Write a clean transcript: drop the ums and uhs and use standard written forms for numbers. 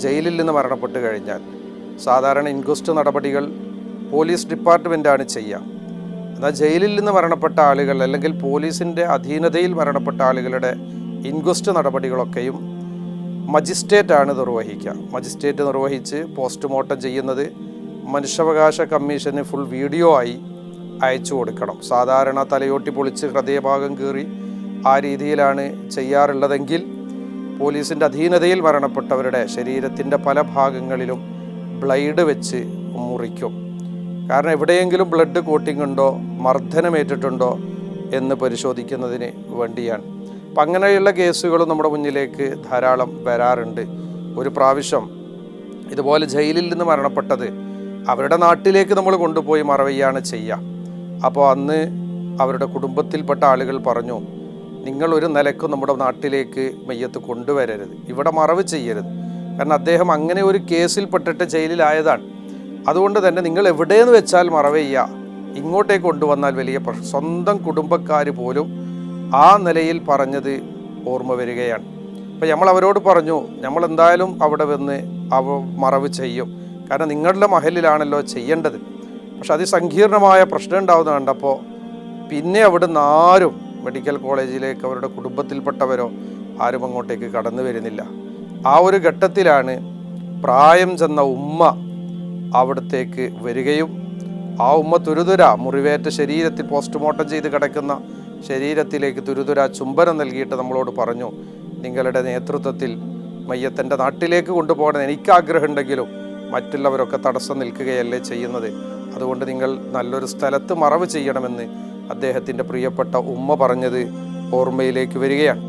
ജയിലിൽ നിന്ന് മരണപ്പെട്ട് കഴിഞ്ഞാൽ സാധാരണ ഇൻക്വസ്റ്റ് നടപടികൾ പോലീസ് ഡിപ്പാർട്ട്മെൻറ്റാണ് ചെയ്യുക. എന്നാൽ ജയിലിൽ നിന്ന് മരണപ്പെട്ട ആളുകൾ അല്ലെങ്കിൽ പോലീസിൻ്റെ അധീനതയിൽ മരണപ്പെട്ട ആളുകളുടെ ഇൻക്വസ്റ്റ് നടപടികളൊക്കെയും മജിസ്ട്രേറ്റാണ് നിർവഹിക്കുക. മജിസ്ട്രേറ്റ് നിർവഹിച്ച് പോസ്റ്റ്മോർട്ടം ചെയ്യുന്നത് മനുഷ്യാവകാശ കമ്മീഷന് ഫുൾ വീഡിയോ ആയി അയച്ചു കൊടുക്കണം. സാധാരണ തലയോട്ടി പൊളിച്ച് ഹൃദയഭാഗം കീറി ആ രീതിയിലാണ് ചെയ്യാറുള്ളതെങ്കിൽ പോലീസിൻ്റെ അധീനതയിൽ മരണപ്പെട്ടവരുടെ ശരീരത്തിൻ്റെ പല ഭാഗങ്ങളിലും ബ്ലേഡ് വെച്ച് മുറിക്കും. കാരണം എവിടെയെങ്കിലും ബ്ലഡ് കോട്ടിംഗ് ഉണ്ടോ, മർദ്ദനമേറ്റിട്ടുണ്ടോ എന്ന് പരിശോധിക്കുന്നതിന് വേണ്ടിയാണ്. അപ്പം അങ്ങനെയുള്ള കേസുകൾ നമ്മുടെ മുന്നിലേക്ക് ധാരാളം വരാറുണ്ട്. ഒരു പ്രാവശ്യം ഇതുപോലെ ജയിലിൽ നിന്ന് മരണപ്പെട്ടത് അവരുടെ നാട്ടിലേക്ക് നമ്മൾ കൊണ്ടുപോയി മറവയ്യാണ് ചെയ്യുക. അപ്പോൾ അന്ന് അവരുടെ കുടുംബത്തിൽപ്പെട്ട ആളുകൾ പറഞ്ഞു, നിങ്ങൾ ഒരു നിലക്കും നമ്മുടെ നാട്ടിലേക്ക് മയ്യത്ത് കൊണ്ടുവരരുത്, ഇവിടെ മറവ് ചെയ്യരുത്. കാരണം അദ്ദേഹം അങ്ങനെ ഒരു കേസിൽപ്പെട്ടിട്ട് ജയിലിലായതാണ്. അതുകൊണ്ട് തന്നെ നിങ്ങൾ എവിടെയെന്ന് വെച്ചാൽ മറവ് ചെയ്യുക, ഇങ്ങോട്ടേക്ക് കൊണ്ടുവന്നാൽ വലിയ പ്രശ്നം. സ്വന്തം കുടുംബക്കാർ പോലും ആ നിലയിൽ പറഞ്ഞത് ഓർമ്മ വരികയാണ്. അപ്പോൾ നമ്മൾ അവരോട് പറഞ്ഞു, നമ്മൾ എന്തായാലും അവിടെ വന്ന് മറവ് ചെയ്യും, കാരണം നിങ്ങളുടെ മഹലിലാണല്ലോ ചെയ്യേണ്ടത്. പക്ഷെ അതിസങ്കീർണമായ പ്രശ്നം ഉണ്ടാവുന്ന കണ്ടപ്പോൾ പിന്നെ അവിടുന്ന് ആരും മെഡിക്കൽ കോളേജിലേക്ക് അവരുടെ കുടുംബത്തിൽപ്പെട്ടവരോ ആരും അങ്ങോട്ടേക്ക് കടന്നു വരുന്നില്ല. ആ ഒരു ഘട്ടത്തിലാണ് പ്രായം ചെന്ന ഉമ്മ അവിടത്തേക്ക് വരികയും ആ ഉമ്മ തുരുതുര മുറിവേറ്റ ശരീരത്തിൽ പോസ്റ്റ്മോർട്ടം ചെയ്ത് കിടക്കുന്ന ശരീരത്തിലേക്ക് തുരുതുര ചുംബനം നൽകിയിട്ട് നമ്മളോട് പറഞ്ഞു, നിങ്ങളുടെ നേതൃത്വത്തിൽ മയ്യത്തിൻ്റെ നാട്ടിലേക്ക് കൊണ്ടുപോകണം എനിക്ക് ആഗ്രഹമുണ്ടെങ്കിലും മറ്റുള്ളവരൊക്കെ തടസ്സം നിൽക്കുകയല്ലേ ചെയ്യുന്നത്, അതുകൊണ്ട് നിങ്ങൾ നല്ലൊരു സ്ഥലത്ത് മറവ് ചെയ്യണമെന്ന് അദ്ദേഹത്തിൻ്റെ പ്രിയപ്പെട്ട ഉമ്മ പറഞ്ഞത് ഓർമ്മയിലേക്ക് വരികയാണ്.